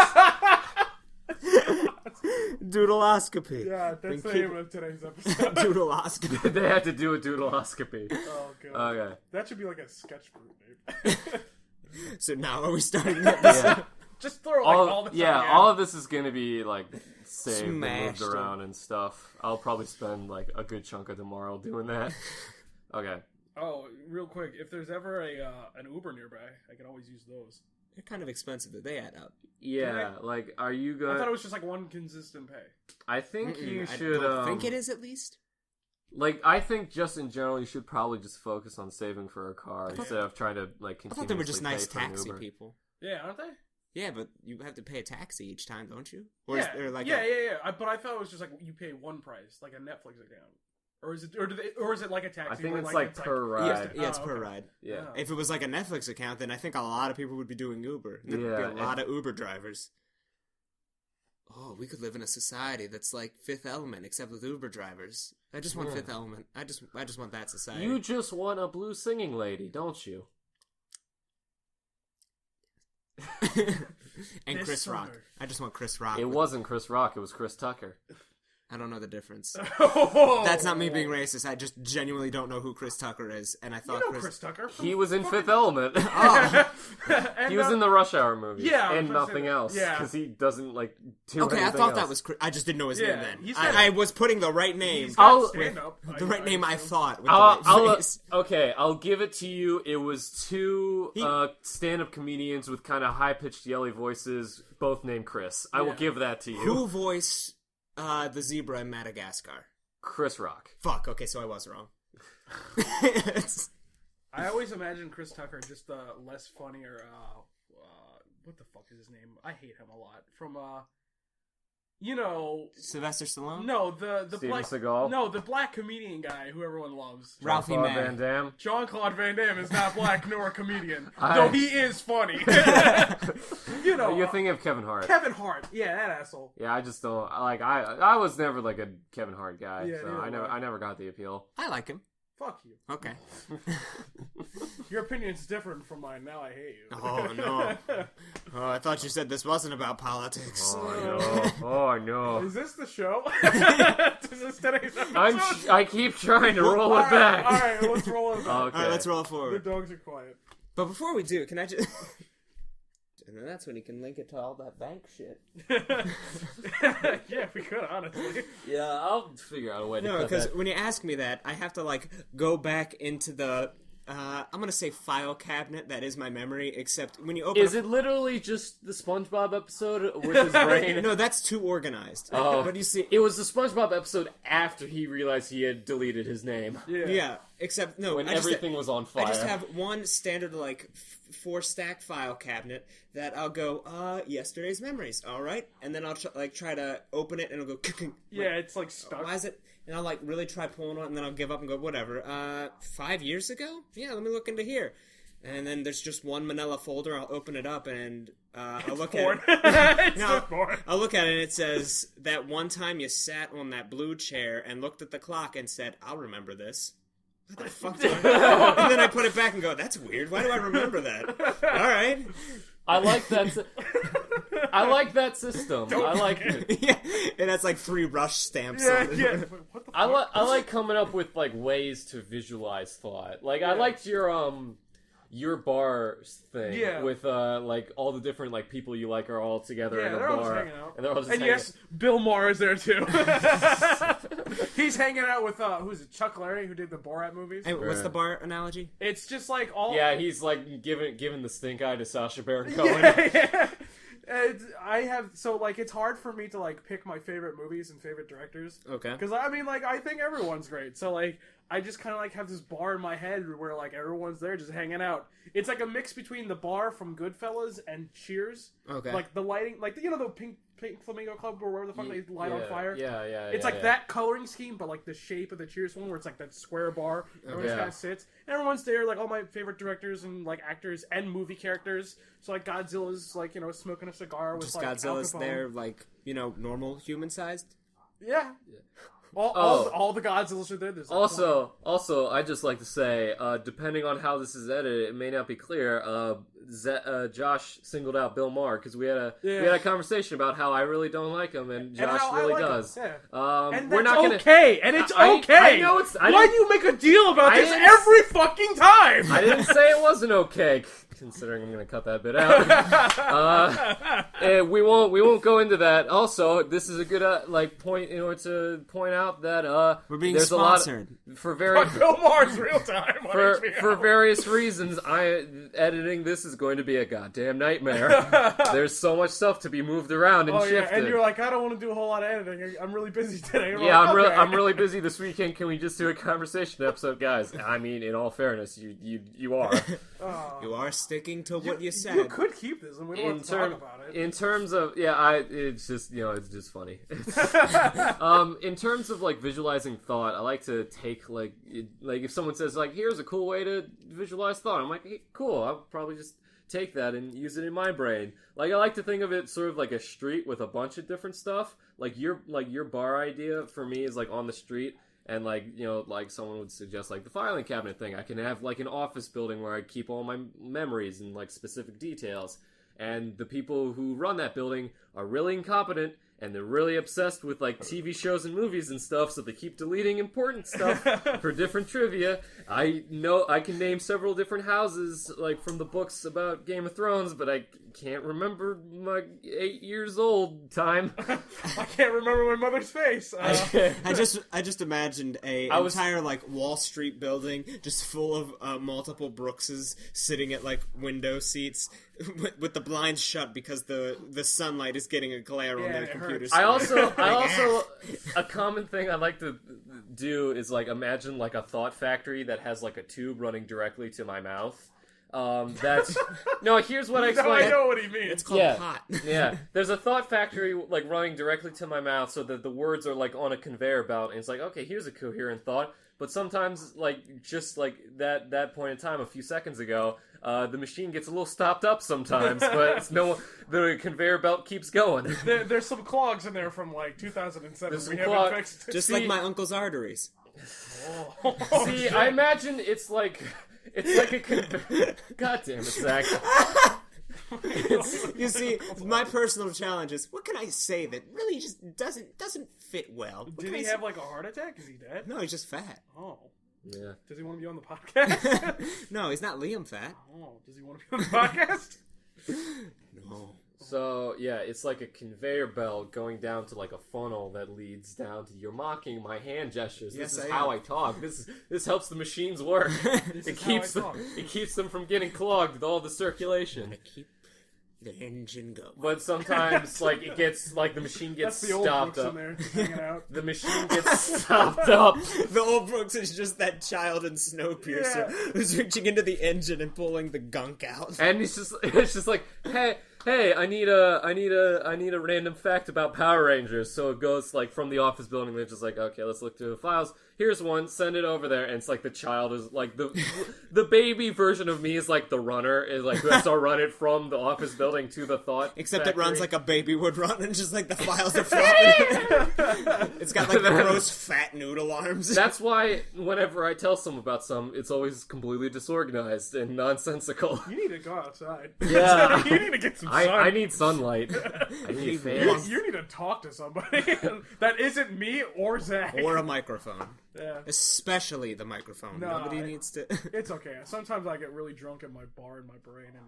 Doodleoscopy. Yeah, that's the name of today's episode. Doodleoscopy. They had to do a doodleoscopy. Oh god. Okay. That should be like a sketch group name. So now are we starting the episode? Yeah. Just throw all this. Yeah, all of this is gonna be like saved and Smashed moved around and stuff. I'll probably spend like a good chunk of tomorrow doing that. Okay. Oh, real quick, if there's ever an Uber nearby, I can always use those. They're kind of expensive, but they add up. Yeah, like, are you gonna... I thought it was just like one consistent pay. I think you should, I think it is at least. Like, I think just in general, you should probably just focus on saving for a car instead of trying to, like, continuously I thought they were just nice pay for an taxi Uber. people. Yeah, aren't they? Yeah, but you have to pay a taxi each time, don't you? Or Yeah, is there like yeah. But I thought it was just like you pay one price, like a Netflix account. Or is it like a taxi? I think where, it's like per ride. Yeah, it's per ride. Yeah. Oh. If it was like a Netflix account, then I think a lot of people would be doing Uber. There'd be a lot of Uber drivers. Oh, we could live in a society that's like Fifth Element, except with Uber drivers. I just want Fifth Element. I just want that society. You just want a blue singing lady, don't you? And Chris Rock. I just want Chris Rock. It wasn't Chris Rock, it was Chris Tucker. I don't know the difference. Oh. That's not me being racist. I just genuinely don't know who Chris Tucker is, and I thought Chris Tucker. He was in Fifth Element. Oh. He was in the Rush Hour movie. Yeah, and nothing else. Yeah. Because he doesn't, like, do Okay, I anything thought else. that was Chris. I just didn't know his name then. I was putting the right name. The right name I thought with the right face. Okay, I'll give it to you. It was two stand-up comedians with kind of high-pitched, yelly voices, both named Chris. I will give that to you. Who voiced the zebra in Madagascar? Chris Rock. Fuck, okay, so I was wrong. I always imagine Chris Tucker just less funny or what the fuck is his name? I hate him a lot. From Sylvester Stallone? No, the Steven black Seagal? No, the black comedian guy who everyone loves. Ralphie Jean-Claude May. Van Damme. Jean-Claude Van Damme is not black nor a comedian, though he is funny. You're thinking of Kevin Hart. Kevin Hart, yeah, that asshole. Yeah, I just don't like. I was never like a Kevin Hart guy, Yeah, so neither I never got the appeal. I like him. Fuck you. Okay. Your opinion's different from mine. Now I hate you. Oh, no. Oh, I thought you said this wasn't about politics. Oh no! Is this the show? Is this today's episode? I keep trying to roll it back. Alright, let's roll it back. Okay. All right, let's roll The forward. dogs are quiet. But before we do, can I just... and then that's when you can link it to all that bank shit. Yeah, we could, honestly. Yeah, I'll figure out a way to cut because that. when you ask me that, I have to go back into the I'm gonna say file cabinet that is my memory, except when you open it literally just the SpongeBob episode with his brain? No, that's too organized. Oh, but you see, it was the SpongeBob episode after he realized he had deleted his name. Yeah, except no, when everything was on fire. I just have one standard 4-stack file cabinet that I'll go, yesterday's memories, alright? And then I'll try to open it and it'll go, yeah, it's stuck. Why is it? And I'll really try pulling on it and then I'll give up and go, whatever. 5 years ago? Yeah, let me look into here. And then there's just one manila folder, I'll open it up and I'll look at it. I'll look at it and it says, that one time you sat on that blue chair and looked at the clock and said, I'll remember this. What the fuck do I... And then I put it back and go, that's weird. Why do I remember that? All right. I like that. I like that system. I like it. Yeah, it has 3 rush stamps on it. Yeah. What the fuck? I like coming up with ways to visualize thought. I liked your bar thing with all the different people you like are all together in a bar. All just hanging out. And they're all just hanging out. Bill Maher is there too. He's hanging out with who's it? Chuck Larry, who did the Borat movies. Hey, what's the bar analogy? It's just all. Yeah, he's giving the stink eye to Sacha Baron Cohen. Yeah. It's hard for me to pick my favorite movies and favorite directors. Okay. Because I think everyone's great. So I just kind of have this bar in my head where everyone's there just hanging out. It's a mix between the bar from Goodfellas and Cheers. Okay. The lighting, the Pink Flamingo Club or wherever the fuck they light on fire. Yeah. It's that coloring scheme, but the shape of the Cheers one where it's that square bar. Everyone just kind of sits. And everyone's there, all my favorite directors and actors and movie characters. So Godzilla's smoking a cigar with just Godzilla's there normal human sized. Yeah. All the Godzillas are there. There's also, I'd just like to say, depending on how this is edited, it may not be clear. Josh singled out Bill Maher because we had a conversation about how I really don't like him, and Josh really does. Yeah. And we're not okay, and it's okay. I know it's. Why do you make a deal about this every fucking time? I didn't say it wasn't okay. Considering I'm going to cut that bit out, we won't go into that. Also, this is a good point in order to point out that we're being there's sponsored a lot for very Bill Maher's Real Time for various reasons. Editing this is going to be a goddamn nightmare. There's so much stuff to be moved around and shifted. And you're I don't want to do a whole lot of editing. I'm really busy today. I'm really busy this weekend. Can we just do a conversation episode, guys? I mean, in all fairness, you are. You are sticking to what you said. You could keep this, and we don't have to talk about it. In terms of it's just it's just funny. In terms of visualizing thought, I like to take if someone says here's a cool way to visualize thought, I'm hey, cool. I'll probably just take that and use it in my brain. I like to think of it sort of like a street with a bunch of different stuff. Your bar idea for me is on the street. And someone would suggest the filing cabinet thing. I can have an office building where I keep all my memories and specific details. And the people who run that building are really incompetent, and they're really obsessed with TV shows and movies and stuff, so they keep deleting important stuff for different trivia. I know I can name several different houses from the books about Game of Thrones, but I can't remember my 8 years old time. I can't remember my mother's face. I just imagined entire Wall Street building just full of multiple Brookses sitting at window seats with the blinds shut because the sunlight is getting a glare on their computers. I also a common thing I like to do is imagine a thought factory that has a tube running directly to my mouth. That's no. Here's what I explained. I know what he means. It's called pot. Yeah, there's a thought factory running directly to my mouth, so that the words are on a conveyor belt, and it's okay, here's a coherent thought. But sometimes, just that point in time, a few seconds ago, the machine gets a little stopped up sometimes, but the conveyor belt keeps going. There's some clogs in there from 2007. We haven't fixed. Just like my uncle's arteries. See, I imagine it's like a conveyor. God damn it, Zach. You see, my personal challenge is, what can I say that really just doesn't fit well? Did he have a heart attack? Is he dead? No, he's just fat. Oh. Yeah. Does he want to be on the podcast? No, he's not Liam fat. Oh, does he want to be on the podcast? No. So, yeah, it's like a conveyor belt going down to like a funnel that leads down to... You're mocking my hand gestures. Yes, This is how I talk. This helps the machines work. It keeps them from getting clogged with all the circulation. Gotta keep the engine going. But sometimes, like, it gets... Like, the machine gets That's the old stopped Brooks up. in there, just hanging out. The machine gets stopped up. The old Brooks is just that child in Snowpiercer who's reaching into the engine and pulling the gunk out. And it's just like, hey, I need a random fact about Power Rangers. So it goes like from the office building. They're just like, okay, let's look through the files. Here's one. Send it over there. And it's like the child is like the baby version of me is like the runner is like who has to run it from the office building to the thought. Except factory. it runs like a baby would run, and just like the files are flopping. It's got like the gross fat noodle arms. That's why whenever I tell someone about something, it's always completely disorganized and nonsensical. You need to go outside. Yeah. You need to get some sun. I need sunlight. I need fans. You need to talk to somebody that isn't me or Zach. Or a microphone. Yeah. Especially the microphone. No, Nobody needs to... It's okay. Sometimes I get really drunk in my bar in my brain and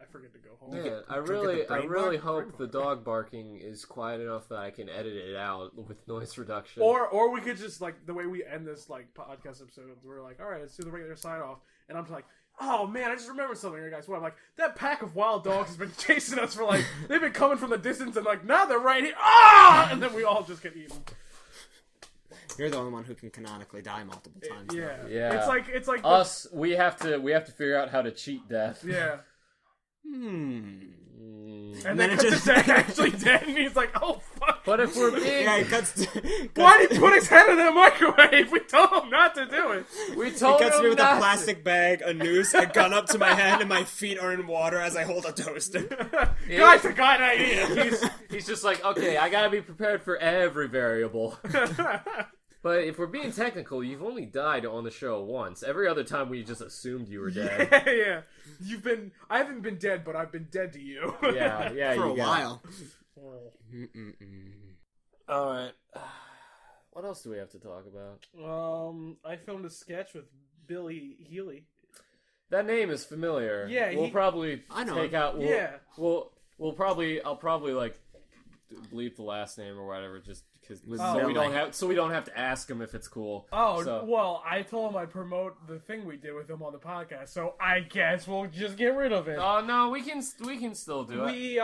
I forget to go home. Yeah, I really hope the dog barking is quiet enough that I can edit it out with noise reduction. Or we could just, like, the way we end this, like, podcast episode, we're like, alright, let's do the regular sign-off. And I'm just like, oh man, I just remembered something here, guys. What? I'm like, that pack of wild dogs has been chasing us for, like, they've been coming from the distance and, like, now they're right here. Ah! And then we all just get eaten. You're the only one who can canonically die multiple times. Yeah. It's like us. We have to figure out how to cheat death. Yeah. And then it just Zach actually dead, and he's like, "Oh fuck!" But if we're being, yeah, he cuts. Why did he put his head in the microwave? We told him not to do it. We told He cuts him me with not a plastic bag, a noose, a gun up to my head, and my feet are in water as I hold a toaster. Guys, I got an idea. He's just like, okay, I gotta be prepared for every variable. But if we're being technical, you've only died on the show once. Every other time we just assumed you were dead. Yeah. I haven't been dead, but I've been dead to you. Yeah, For a while. Alright. What else do we have to talk about? I filmed a sketch with Billy Healy. That name is familiar. Yeah, we'll probably I know. take out. I'll probably like bleep the last name or whatever, just because we don't have to ask him if it's cool. Well, I told him I'd promote the thing we did with him on the podcast, so I guess we'll just get rid of it. Oh no, we can still do it.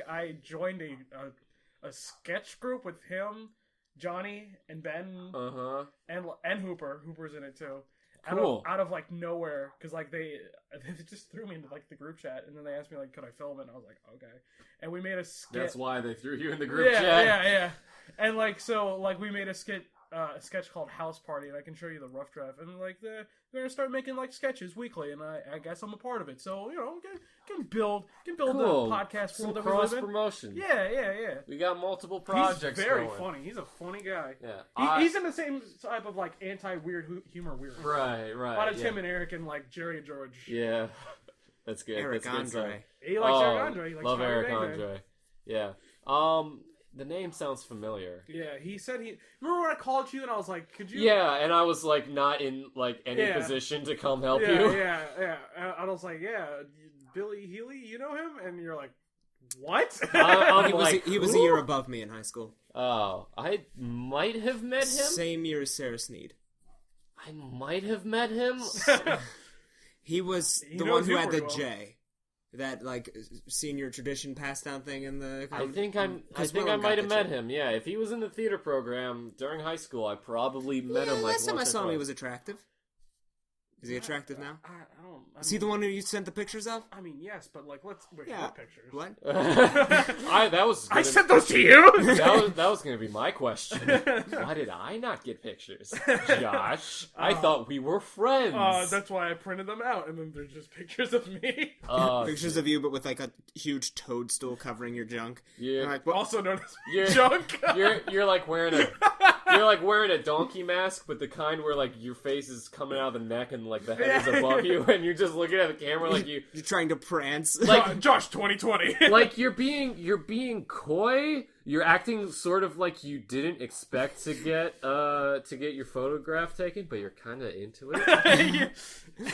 I joined a sketch group with him, Johnny, and Ben, and Hooper. Hooper's in it too. Cool. Out of like nowhere, because like they just threw me into like the group chat, and then they asked me like, could I film it? And I was like, okay. And we made a skit. That's why they threw you in the group chat. Yeah. And like we made a sketch called House Party, and I can show you the rough draft. And like they're gonna start making like sketches weekly, and I guess I'm a part of it. So can build cool. the podcast world that we live in. Cross promotion. Yeah. We got multiple projects. He's very going. funny. He's a funny guy. Yeah, he's in the same type of like anti-weird humor. Right. A lot of Tim and Eric and like Jerry and George. Yeah, that's good. Eric that's Andre. Good he likes Eric Andre. He likes love Tommy Eric Bang Andre. Man. Yeah. The name sounds familiar. Yeah, he said remember when I called you and I was like, could you? Yeah, and I was like not in like any position to come help you. Yeah. And I was like, yeah, Billy Healy, you know him? And you're like, what? He was a year above me in high school. Oh, I might have met him. Same year as Sarah Sneed. I might have met him. He was the one who had the J. That like senior tradition pass down thing in the. I think I might have met him. Yeah, if he was in the theater program during high school, I probably met him. Like last time I saw him, he was attractive. Is he attractive now? I don't. Is he the one who you sent the pictures of? I mean, yes, but like, what pictures? What? I sent those to you. that was going to be my question. Why did I not get pictures, Josh? I thought we were friends. That's why I printed them out, and then they're just pictures of me. Pictures of you, but with like a huge toadstool covering your junk. Yeah. Like, also known as junk. You're like wearing a donkey mask, but the kind where like your face is coming out of the neck and like the head is above you, and you're just looking at the camera like you're trying to prance. Like Josh 2020. Like you're being coy, You're acting sort of like you didn't expect to get your photograph taken, but you're kind of into it. Yeah.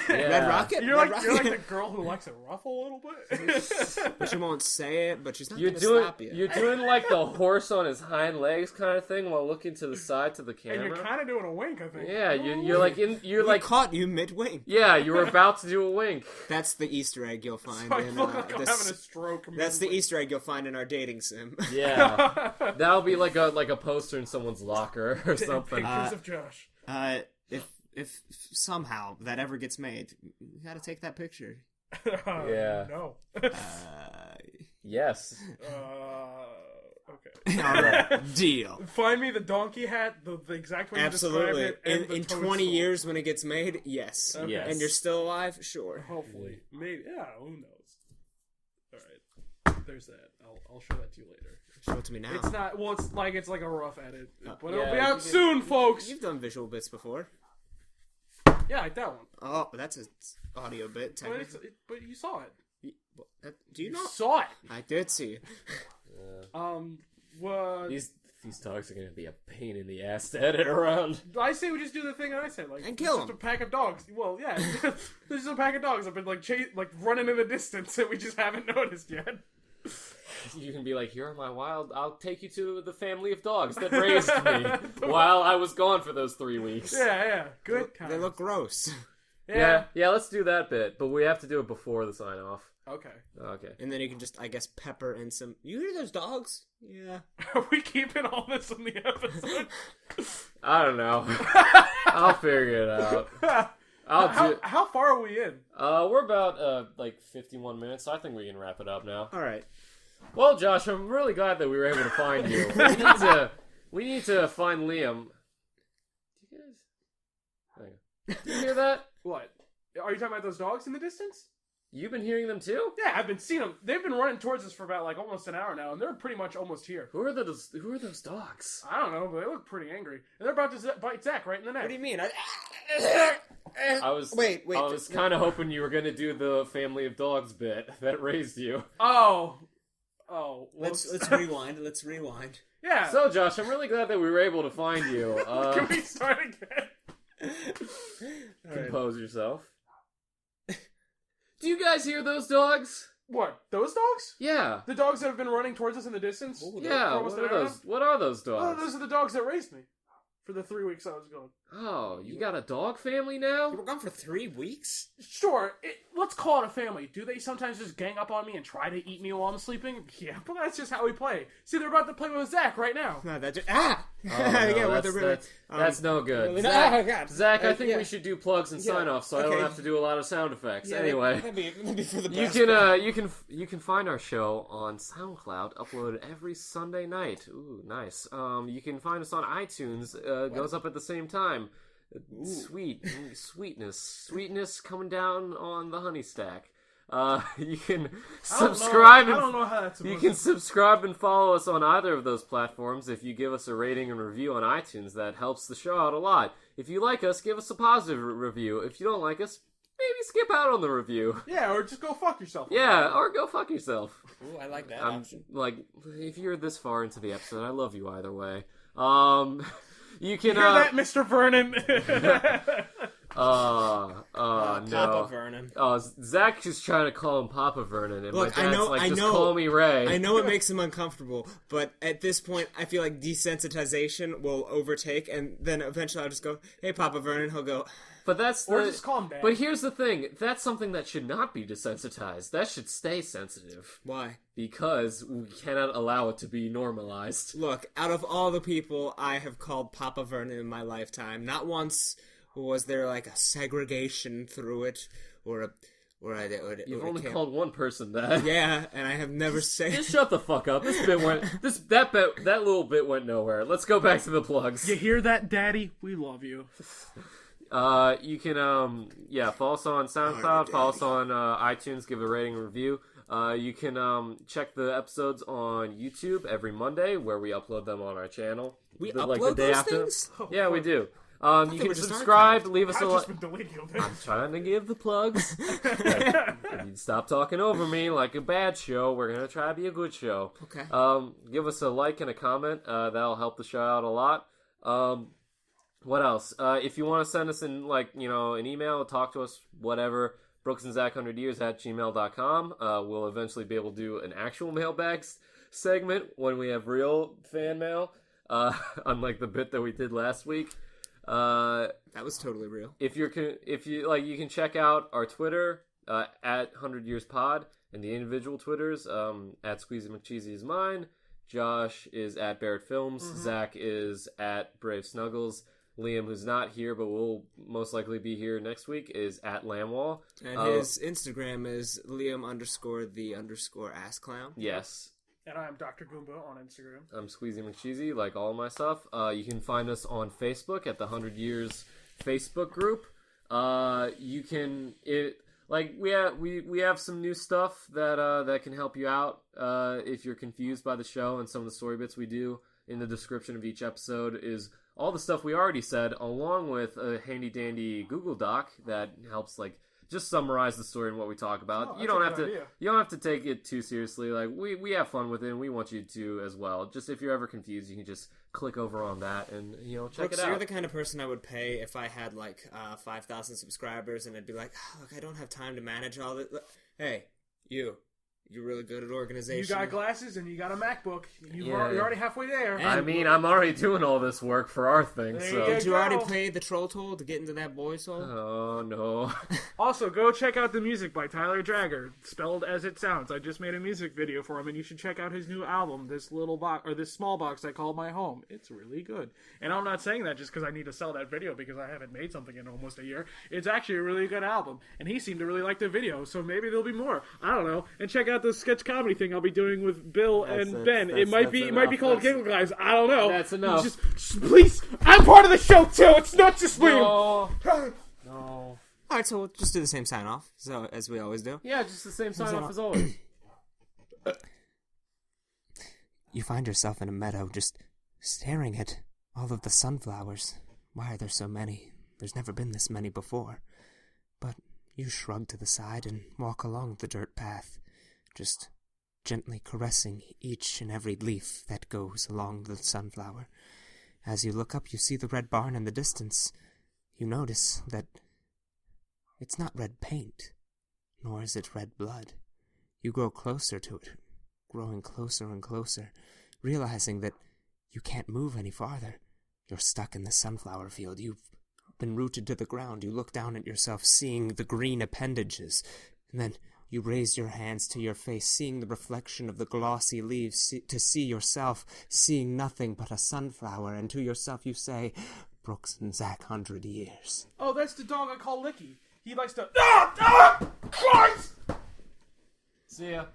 Red Rocket. You're like the girl who likes to ruffle a little bit, but she won't say it. But she's not going to stop you. You're doing like the horse on his hind legs kind of thing while looking to the side to the camera. And you're kind of doing a wink, I think. Yeah, you're like caught you mid wink. Yeah, you were about to do a wink. That's the Easter egg you'll find. So I look like I'm having a stroke. That's the Easter egg you'll find in our dating sim. Yeah. That'll be like a poster in someone's locker or something. Pictures of Josh. If somehow that ever gets made, you gotta take that picture. Yeah. No. Yes. Okay. All right. Deal. Find me the donkey hat, the exact way you described it. And in 20 years when it gets made, yes. Okay. Yes. And you're still alive, sure. Hopefully. Maybe. Yeah, who knows? Alright. There's that. I'll show that to you later. Show it to me now. It's not, well, it's like a rough edit. But yeah, it'll be out soon, folks! You've done visual bits before. Yeah, like that one. Oh, that's an audio bit, technically. But you saw it. Do you know? Saw it! I did see it. What? These dogs are gonna be a pain in the ass to edit around. I say we just do the thing I said, like, and kill them. Just a pack of dogs. Well, yeah, there's just a pack of dogs I've been like running in the distance that we just haven't noticed yet. You can be like, here are my I'll take you to the family of dogs that raised me while I was gone for those 3 weeks. Yeah, good. They look gross. Yeah, let's do that bit, but we have to do it before the sign off. Okay. And then you can just, I guess, pepper in some... You hear those dogs? Yeah. Are we keeping all this in the episode? I don't know. I'll figure it out. How far are we in? We're about, 51 minutes, so I think we can wrap it up now. All right. Well, Josh, I'm really glad that we were able to find you. We need to find Liam. Do you hear that? What? Are you talking about those dogs in the distance? You've been hearing them too? Yeah, I've been seeing them. They've been running towards us for about almost an hour now, and they're pretty much almost here. Who are those dogs? I don't know, but they look pretty angry, and they're about to bite Zach right in the neck. What do you mean? Wait. I was kind of hoping you were going to do the family of dogs bit that raised you. Oh. Let's rewind. Let's rewind. Yeah. So, Josh, I'm really glad that we were able to find you. Can we start again? Compose yourself. Do you guys hear those dogs? What? Those dogs? Yeah. The dogs that have been running towards us in the distance? Ooh, yeah. What are those dogs? Oh, those are the dogs that raised me for the 3 weeks I was gone. Oh, you got a dog family now? You were gone for 3 weeks? Sure. Let's call it a family. Do they sometimes just gang up on me and try to eat me while I'm sleeping? Yeah, but that's just how we play. See, they're about to play with Zach right now. No, that's that's no good. Really Zach, I think we should do plugs and sign off, so I don't have to do a lot of sound effects. Anyway, that'd be for the best. You can find our show on SoundCloud, uploaded every Sunday night. Ooh, nice. You can find us on iTunes. Goes up at the same time. Sweetness coming down on the honey stack. You can subscribe. I don't know how that's supposed You can subscribe and follow us on either of those platforms. If you give us a rating and review on iTunes, that helps the show out a lot. If you like us, give us a positive review. If you don't like us, maybe skip out on the review. Yeah, or just go fuck yourself. Yeah, or go fuck yourself. Ooh, I like that option. If you're this far into the episode, I love you either way. You can hear that, Mr. Vernon? No. Papa Vernon. Zach is trying to call him Papa Vernon, and look, my dad's I know, just call me Ray. I know it makes him uncomfortable, but at this point, I feel like desensitization will overtake, and then eventually I'll just go, "Hey, Papa Vernon." He'll go, but that's or just call him Dad. But here's the thing: that's something that should not be desensitized. That should stay sensitive. Why? Because we cannot allow it to be normalized. Look, out of all the people I have called Papa Vernon in my lifetime, not once was there a segregation through it, You've only called one person that. Yeah, and I have never said. Just shut the fuck up. This bit went. That little bit went nowhere. Let's go back to the plugs. You hear that, Daddy? We love you. You can follow us on SoundCloud, follow us on iTunes, give a rating and review. You can check the episodes on YouTube every Monday, where we upload them on our channel. We upload those things? Yeah, we do. You can subscribe, leave us a like. I'm trying to give the plugs. You stop talking over me like a bad show. We're going to try to be a good show. Okay. Give us a like and a comment. That'll help the show out a lot. What else? If you want to send us an email, talk to us, whatever, brooksandzack100years@gmail.com. We'll eventually be able to do an actual mailbag segment when we have real fan mail, unlike the bit that we did last week. That was totally real. If you you can check out our Twitter at 100yearspod and the individual Twitters. At Squeezy McCheesy is mine. Josh is at Barrett Films. Zach is at Brave Snuggles. Liam, who's not here but will most likely be here next week, is at Lamwall. And his Instagram is Liam_the_assclown. Yes. And I'm Dr. Goomba on Instagram. I'm Squeezy McCheesy, like all my stuff. You can find us on Facebook at the 100 Years Facebook group. We have some new stuff that can help you out if you're confused by the show, and some of the story bits we do in the description of each episode is all the stuff we already said, along with a handy dandy Google Doc that helps just summarize the story and what we talk about. You don't have to take it too seriously. We have fun with it, and we want you to as well. Just if you're ever confused, you can just click over on that and check it out. You're the kind of person I would pay if I had 5,000 subscribers, and I'd be like, look, I don't have time to manage all this. Hey, you're really good at organization. You got glasses and you got a MacBook. You're already halfway there. And I'm already doing all this work for our thing. Did you already pay the troll toll to get into that boy's hole? Oh, no. Also, go check out the music by Tyler Dragger, spelled as it sounds. I just made a music video for him, and you should check out his new album, this small box I call my home. It's really good. And I'm not saying that just because I need to sell that video because I haven't made something in almost a year. It's actually a really good album, and he seemed to really like the video, so maybe there'll be more. I don't know. And check out the sketch comedy thing I'll be doing with Bill and Ben. It might be called Giggle Guys. I don't know. That's enough. Just please, I'm part of the show too. It's not just Liam. No. All right, so we'll just do the same sign off, as we always do. Yeah, just the same sign off as always. You find yourself in a meadow, just staring at all of the sunflowers. Why are there so many? There's never been this many before. But you shrug to the side and walk along the dirt path, just gently caressing each and every leaf that goes along the sunflower. As you look up, you see the red barn in the distance. You notice that it's not red paint, nor is it red blood. You grow closer to it, growing closer and closer, realizing that you can't move any farther. You're stuck in the sunflower field. You've been rooted to the ground. You look down at yourself, seeing the green appendages, and then you raise your hands to your face, seeing the reflection of the glossy leaves, to see yourself, seeing nothing but a sunflower, and to yourself you say, Brooks and Zach 100 years. Oh, that's the dog I call Licky. He likes to... Christ! See ya.